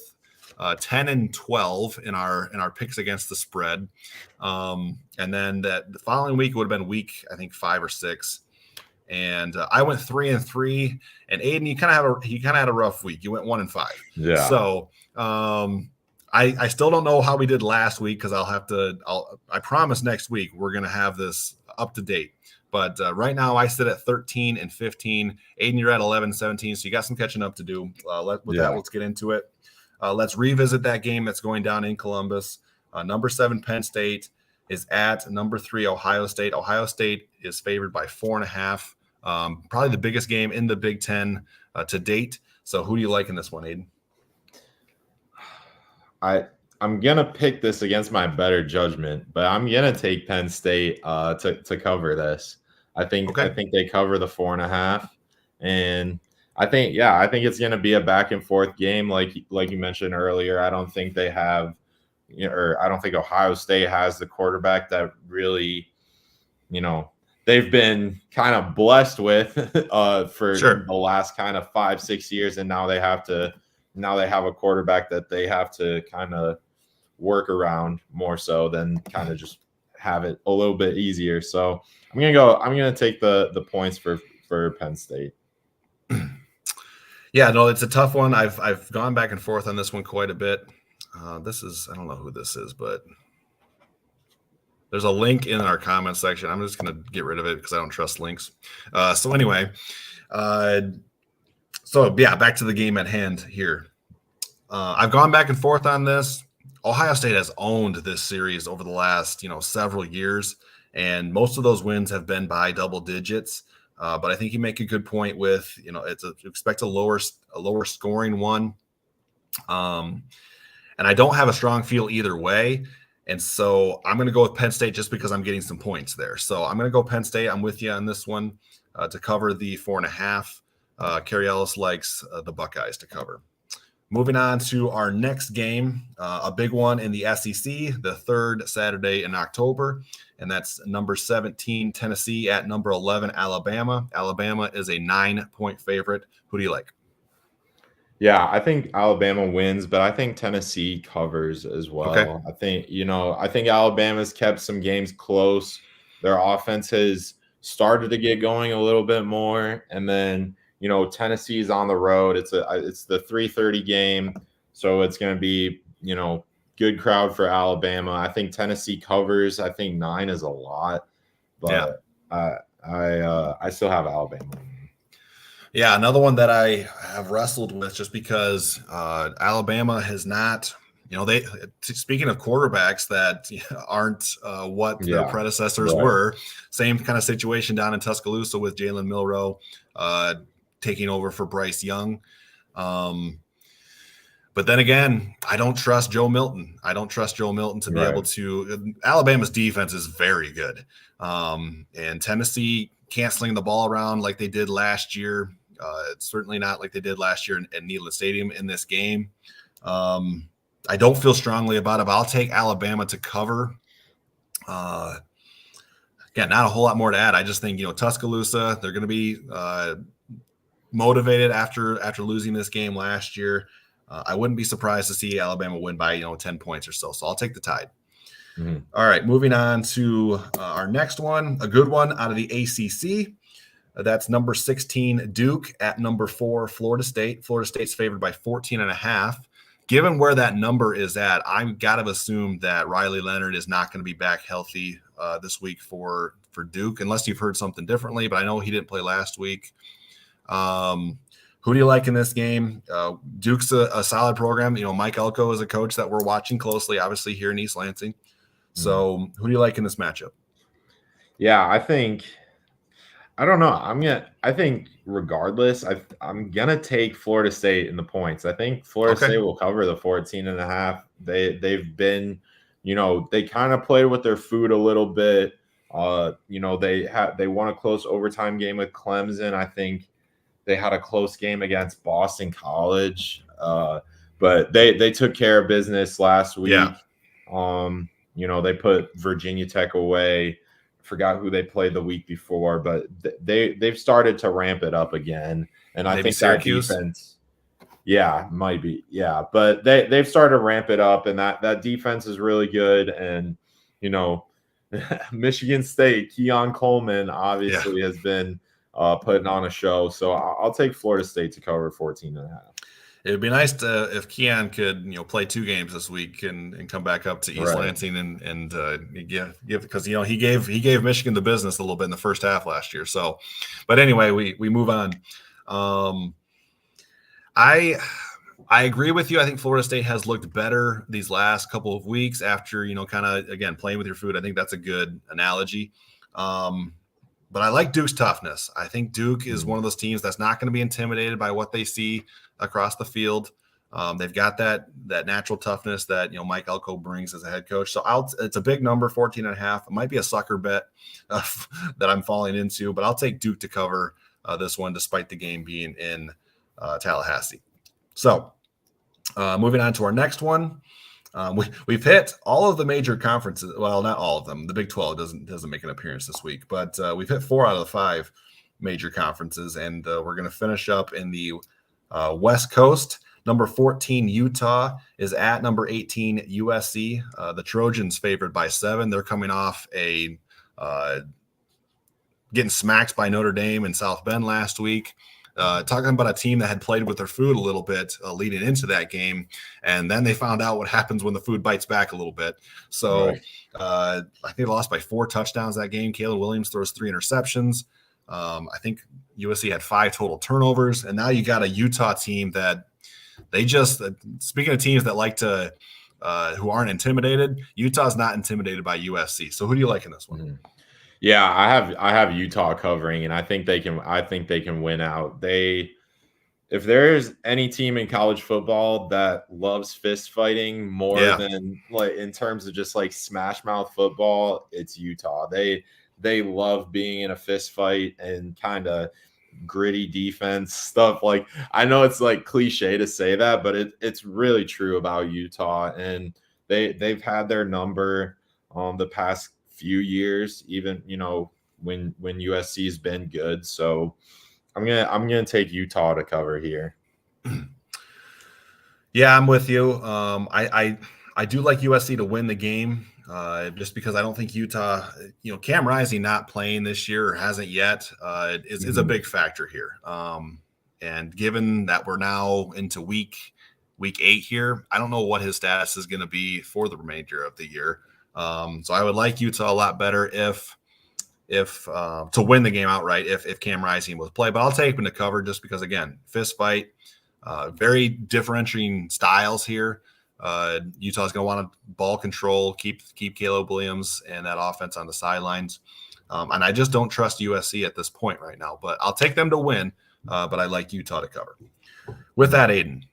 10 and 12 in our picks against the spread. And then the following week would have been week, I think, 5 or 6. And I went 3 and 3. And Aiden, he kind of had a rough week. You went 1 and 5. Yeah. So I still don't know how we did last week because I promise next week we're gonna have this up to date. But right now I sit at 13 and 15. Aiden, you're at 11, 17. So you got some catching up to do. Let's get into it. Let's revisit that game that's going down in Columbus. Number 7 Penn State is at number 3 Ohio State. Ohio State is favored by 4.5. Probably the biggest game in the Big Ten to date. So who do you like in this one, Aiden? I'm gonna pick this against my better judgment, but I'm gonna take Penn State to cover this. I think they cover the 4.5, and I think it's gonna be a back and forth game, like you mentioned earlier. I don't think they have, or I don't think Ohio State has the quarterback that really, they've been kind of blessed with for the last kind of 5-6 years, and now they have a quarterback that they have to kind of work around more so than kind of just have it a little bit easier. So I'm gonna take the points for Penn State. Yeah, no, it's a tough one. I've gone back and forth on this one quite a bit. I don't know who this is, but there's a link in our comment section. I'm just gonna get rid of it because I don't trust links. So anyway, back to the game at hand here. I've gone back and forth on this. Ohio State has owned this series over the last, several years, and most of those wins have been by double digits. But I think you make a good point with, expect a lower scoring one. And I don't have a strong feel either way. And so I'm going to go with Penn State just because I'm getting some points there. So I'm going to go Penn State. I'm with you on this one to cover the 4.5. Kerry Ellis likes the Buckeyes to cover. Moving on to our next game, a big one in the SEC, the third Saturday in October, and that's number 17 Tennessee at number 11 Alabama. Alabama is a 9-point favorite. Who do you like? Yeah, I think Alabama wins, but I think Tennessee covers as well. Okay. I think Alabama's kept some games close. Their offense has started to get going a little bit more, and then Tennessee's on the road. It's the 3:30 game, so it's going to be good crowd for Alabama. I think Tennessee covers. I think 9 is a lot, but I still have Alabama. Yeah, another one that I have wrestled with just because Alabama has not speaking of quarterbacks that aren't what their predecessors were, same kind of situation down in Tuscaloosa with Jalen Milroe taking over for Bryce Young. But then again, I don't trust Joe Milton. To be able to – Alabama's defense is very good. And Tennessee can't sling the ball around like they did last year. It's certainly not like they did last year at Neyland Stadium in this game. I don't feel strongly about it, but I'll take Alabama to cover. Again, not a whole lot more to add. I just think, Tuscaloosa, they're going to be motivated after losing this game last year. I wouldn't be surprised to see Alabama win by 10 points or so. So I'll take the Tide. Mm-hmm. All right, moving on to our next one, a good one out of the ACC. That's number 16 Duke at number 4 Florida State. Florida State's favored by 14.5. Given where that number is at, I've got to assume that Riley Leonard is not going to be back healthy this week for Duke, unless you've heard something differently. But I know he didn't play last week. Who do you like in this game? Duke's a solid program. Mike Elko is a coach that we're watching closely, obviously here in East Lansing. So who do you like in this matchup? Yeah, I don't know. I think regardless, I'm going to take Florida State in the points. I think Florida State will cover the 14.5. They've been, they kind of played with their food a little bit. They won a close overtime game with Clemson. I think they had a close game against Boston College, but they took care of business last week. Yeah. They put Virginia Tech away. Forgot who they played the week before, but they've started to ramp it up again. And I think Syracuse. That defense, might be. Yeah, but they've started to ramp it up, and that defense is really good. And, Michigan State, Keon Coleman obviously has been putting on a show. So I'll take Florida State to cover 14.5. It would be nice if Keon could, play 2 games this week and come back up to East Lansing and give because he gave Michigan the business a little bit in the first half last year. So, but anyway, we move on. I agree with you. I think Florida State has looked better these last couple of weeks after kind of again playing with your food. I think that's a good analogy. But I like Duke's toughness. I think Duke is one of those teams that's not going to be intimidated by what they see across the field. They've got that natural toughness that Mike Elko brings as a head coach. So it's a big number, 14.5. It might be a sucker bet that I'm falling into, but I'll take Duke to cover this one, despite the game being in Tallahassee. So moving on to our next one. We've hit all of the major conferences. Well, not all of them. The Big 12 doesn't make an appearance this week, but we've hit 4 out of the 5 major conferences, and we're going to finish up in the West Coast. Number 14 Utah is at number 18 USC. The Trojans favored by 7. They're coming off a getting smacked by Notre Dame in South Bend last week. Talking about a team that had played with their food a little bit leading into that game, and then they found out what happens when the food bites back a little bit. So I think they lost by 4 touchdowns that game. Caleb Williams throws 3 interceptions. I think USC had 5 total turnovers, and now you got a Utah team that they just speaking of teams that like to who aren't intimidated, Utah's not intimidated by USC. So who do you like in this one? Mm-hmm. Yeah, I have Utah covering, and I think they can win out. If there's any team in college football that loves fist fighting more than like in terms of just like smash mouth football, it's Utah. They love being in a fist fight and kind of gritty defense stuff. Like, I know it's like cliche to say that, but it's really true about Utah, and they've had their number the past few years, even when USC's been good. So I'm gonna take Utah to cover here. Yeah, I'm with you. I do like USC to win the game, just because I don't think Utah, Cam Rising not playing this year or hasn't yet, is a big factor here. And given that we're now into week 8 here, I don't know what his status is going to be for the remainder of the year. So I would like Utah a lot better if to win the game outright if Cam Rising was play, but I'll take him to cover just because, again, fist fight, very differentiating styles here. Utah's going to want to ball control, keep Caleb Williams and that offense on the sidelines. And I just don't trust USC at this point right now, but I'll take them to win. But I like Utah to cover. With that, Aiden,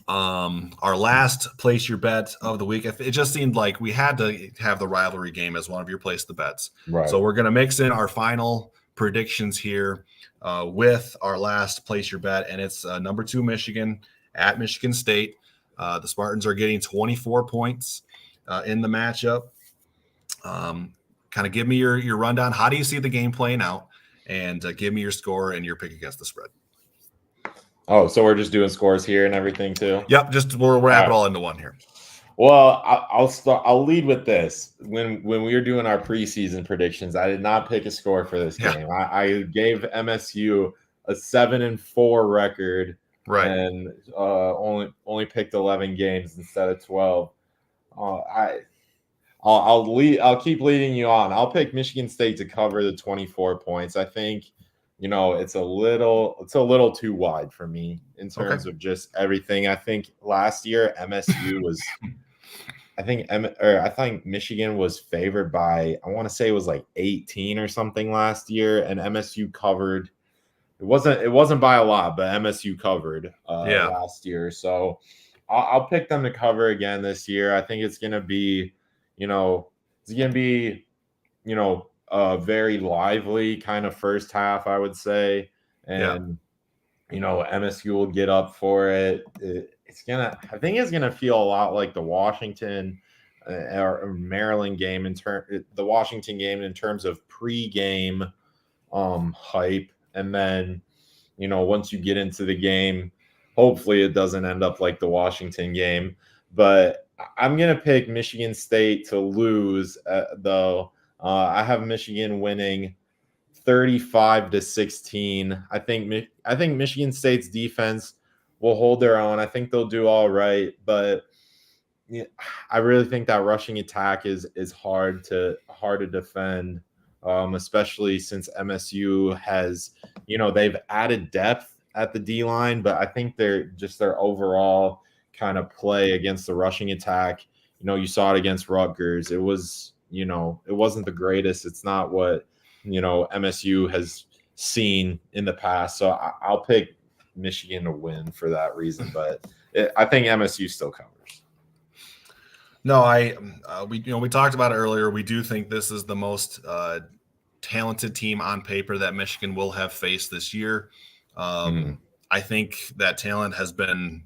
our last place your bet of the week. It just seemed like we had to have the rivalry game as one of your place the bets. Right. So we're going to mix in our final predictions here with our last place your bet, and it's number 2 Michigan at Michigan State. The Spartans are getting 24 points in the matchup. Kind of give me your rundown. How do you see the game playing out? And give me your score and your pick against the spread. Oh, so we're just doing scores here and everything too? Yep, just we'll wrap it all into one here. Well, I'll lead with this. When we were doing our preseason predictions, I did not pick a score for this game. I gave MSU a 7-4 record, right, and only picked 11 games instead of 12. I'll keep leading you on. I'll pick Michigan State to cover the 24 points. I think, it's a little too wide for me in terms of just everything. I think last year MSU was I think Michigan was favored by, I want to say it was like 18 or something last year, and MSU covered. It wasn't by a lot, but MSU covered last year. So I'll pick them to cover again this year. I think it's going to be a very lively kind of first half, I would say. And, MSU will get up for it. I think it's going to feel a lot like the Washington or Maryland game the Washington game in terms of pregame hype. And then, once you get into the game, hopefully it doesn't end up like the Washington game. But I'm going to pick Michigan State to lose, though. I have Michigan winning 35-16. I think Michigan State's defense will hold their own. I think they'll do all right, but I really think that rushing attack is hard to defend, especially since MSU has, they've added depth at the D line, but I think their overall kind of play against the rushing attack. You saw it against Rutgers. It was, it wasn't the greatest. It's not what, MSU has seen in the past. So I'll pick Michigan to win for that reason, but I think MSU still covers. No, we talked about it earlier. We do think this is the most talented team on paper that Michigan will have faced this year. I think that talent has been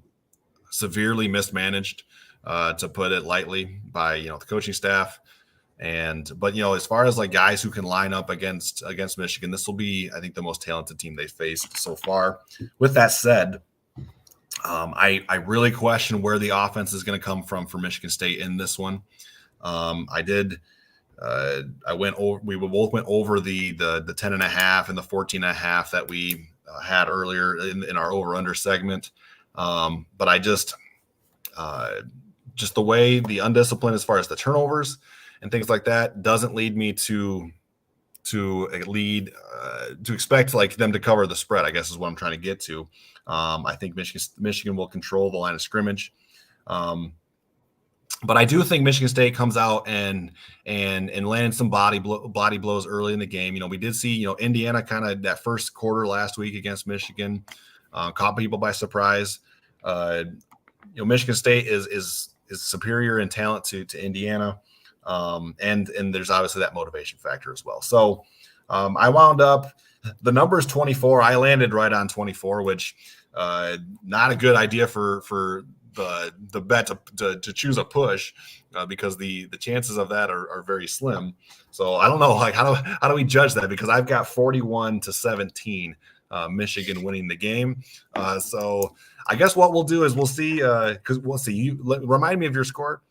severely mismanaged, to put it lightly, by the coaching staff. But as far as like guys who can line up against Michigan, this will be, I think, the most talented team they've faced so far. With that said, I really question where the offense is going to come from for Michigan State in this one. We both went over the 10.5 and the 14.5 that we had earlier in our over-under segment. But I just the way the undiscipline as far as the turnovers and things like that doesn't lead me to expect like them to cover the spread, I guess is what I'm trying to get to. I think Michigan will control the line of scrimmage. But I do think Michigan State comes out and landed some body blows early in the game. We did see, Indiana kind of that first quarter last week against Michigan, caught people by surprise. Michigan State is superior in talent to Indiana. And there's obviously that motivation factor as well. So I wound up, the number is 24. I landed right on 24, which not a good idea for the bet to choose a push, because the chances of that are very slim. So I don't know, like how do we judge that? Because I've got 41-17 Michigan winning the game. So I guess what we'll do is we'll see, because we'll see. You remind me of your score.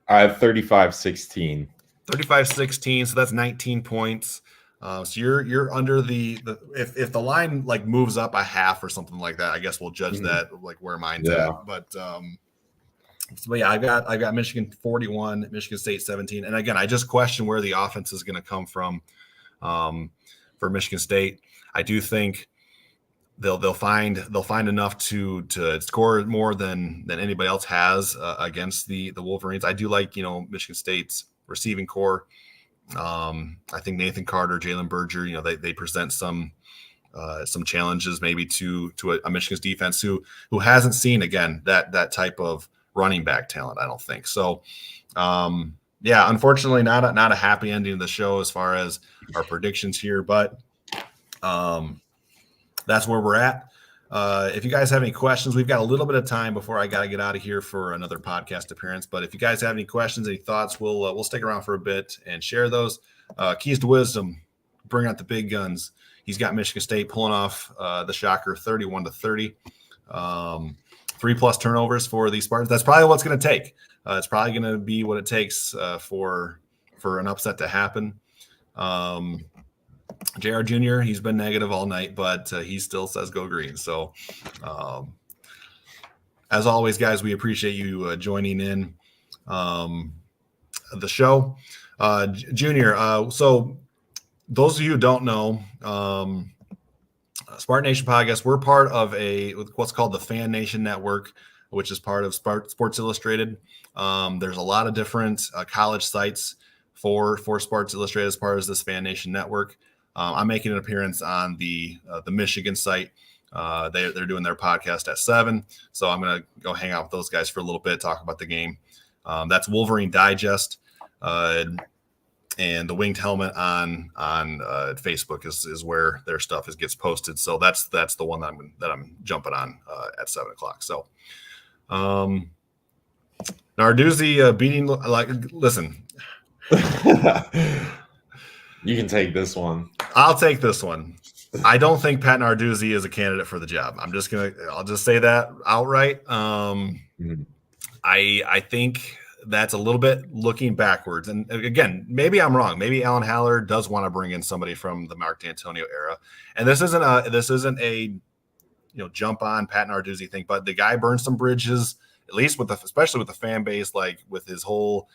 I have 35-16. 35-16, so that's 19 points. So you're under the if the line like moves up a half or something like that, I guess we'll judge that like where mine's at. But yeah, I got Michigan 41, Michigan State 17, and again, I just question where the offense is going to come from for Michigan State. I do think they'll find enough to score more than anybody else has against the Wolverines. I do like, Michigan State's receiving core. I think Nathan Carter, Jalen Berger, they present some challenges maybe to a Michigan's defense who hasn't seen, again, that type of running back talent, I don't think. So unfortunately not a happy ending of the show as far as our predictions here, but that's where we're at. If you guys have any questions, we've got a little bit of time before I got to get out of here for another podcast appearance. But if you guys have any questions, any thoughts, we'll stick around for a bit and share those. Keys to wisdom, bring out the big guns. He's got Michigan State pulling off the shocker 31-30. 3+ turnovers for the Spartans. That's probably what's going to take. It's probably going to be what it takes for an upset to happen. JR Jr., he's been negative all night, but he still says go green. So as always, guys, we appreciate you joining in the show. Junior, so those of you who don't know, Spartan Nation Podcast, we're part of what's called the Fan Nation Network, which is part of Sports Illustrated. There's a lot of different college sites for Sports Illustrated as part of this Fan Nation Network. I'm making an appearance on the Michigan site. They're doing their podcast at 7, so I'm going to go hang out with those guys for a little bit, talk about the game. That's Wolverine Digest, and the Winged Helmet on Facebook is where their stuff gets posted. So that's the one that I'm jumping on at 7:00. So Narduzzi beating, listen. You can take this one. I'll take this one. I don't think Pat Narduzzi is a candidate for the job. I'll just say that outright. I think that's a little bit looking backwards. And again, maybe I'm wrong. Maybe Alan Haller does want to bring in somebody from the Mark D'Antonio era. And this isn't a jump on Pat Narduzzi thing, but the guy burned some bridges, at least especially with the fan base, like with his whole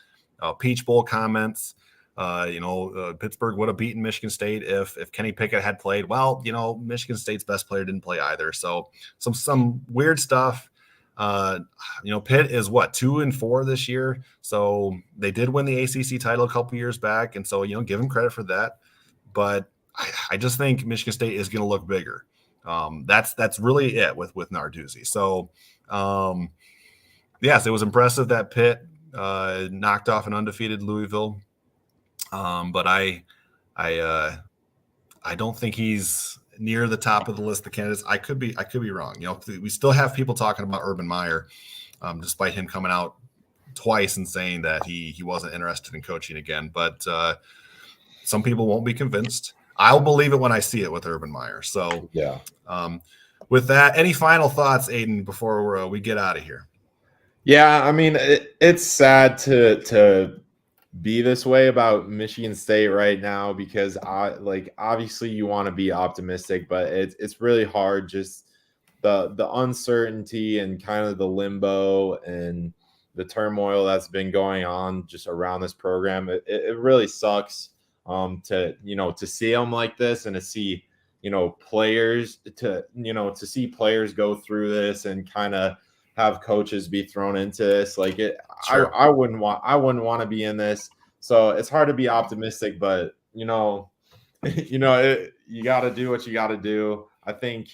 Peach Bowl comments. Pittsburgh would have beaten Michigan State if Kenny Pickett had played. Well, Michigan State's best player didn't play either. So some weird stuff. Pitt is 2-4 this year. So they did win the ACC title a couple years back. And so, give them credit for that. But I just think Michigan State is going to look bigger. That's really it with Narduzzi. So, yes, it was impressive that Pitt knocked off an undefeated Louisville. But I don't think he's near the top of the list of candidates. I could be wrong. We still have people talking about Urban Meyer, despite him coming out twice and saying that he wasn't interested in coaching again. But some people won't be convinced. I'll believe it when I see it with Urban Meyer. So yeah. With that, any final thoughts, Aiden, before we get out of here? Yeah, I mean, it's sad to be this way about Michigan State right now, because obviously you want to be optimistic, but it's really hard, just the uncertainty and kind of the limbo and the turmoil that's been going on just around this program. It really sucks to see them like this, and to see players to see players go through this and kind of have coaches be thrown into this. Sure. I wouldn't want to be in this. So it's hard to be optimistic, but you got to do what you got to do. I think,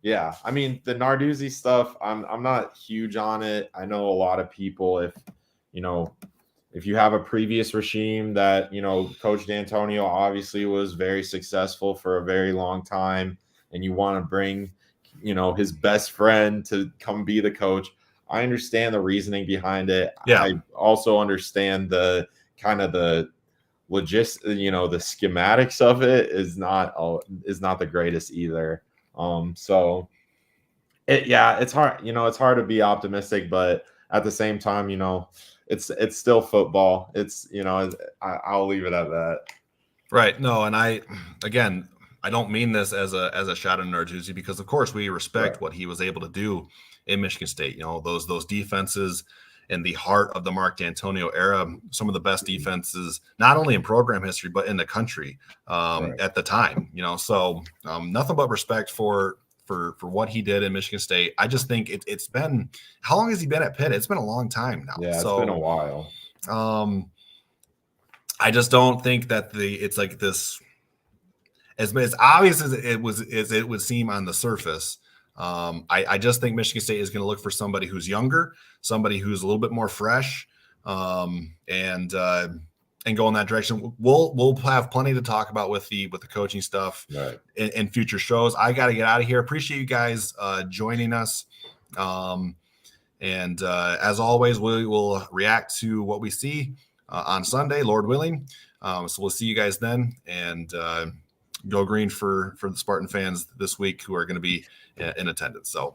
yeah. I mean, the Narduzzi stuff, I'm not huge on it. I know a lot of people, if you have a previous regime that, Coach D'Antonio obviously was very successful for a very long time, and you want to bring his best friend to come be the coach. I understand the reasoning behind it. Yeah. I also understand the kind of the the schematics of it is not the greatest either. So it's hard, it's hard to be optimistic, but at the same time, it's still football. It's, I'll leave it at that. Right. No. And I don't mean this as a shot at Narduzzi, because of course we respect what he was able to do in Michigan State. Those defenses in the heart of the Mark D'Antonio era, some of the best defenses, not only in program history, but in the country at the time, so nothing but respect for for what he did in Michigan State. I just think it's been, how long has he been at Pitt? It's been a long time now. Yeah, it's been a while. I just don't think that it's like this as obvious as it would seem on the surface. I just think Michigan State is going to look for somebody who's younger, somebody who's a little bit more fresh, and go in that direction. We'll have plenty to talk about with the coaching stuff in future shows. I got to get out of here. Appreciate you guys joining us. And as always, we will react to what we see on Sunday, Lord willing. So we'll see you guys then, and go green for the Spartan fans this week who are going to be in attendance. So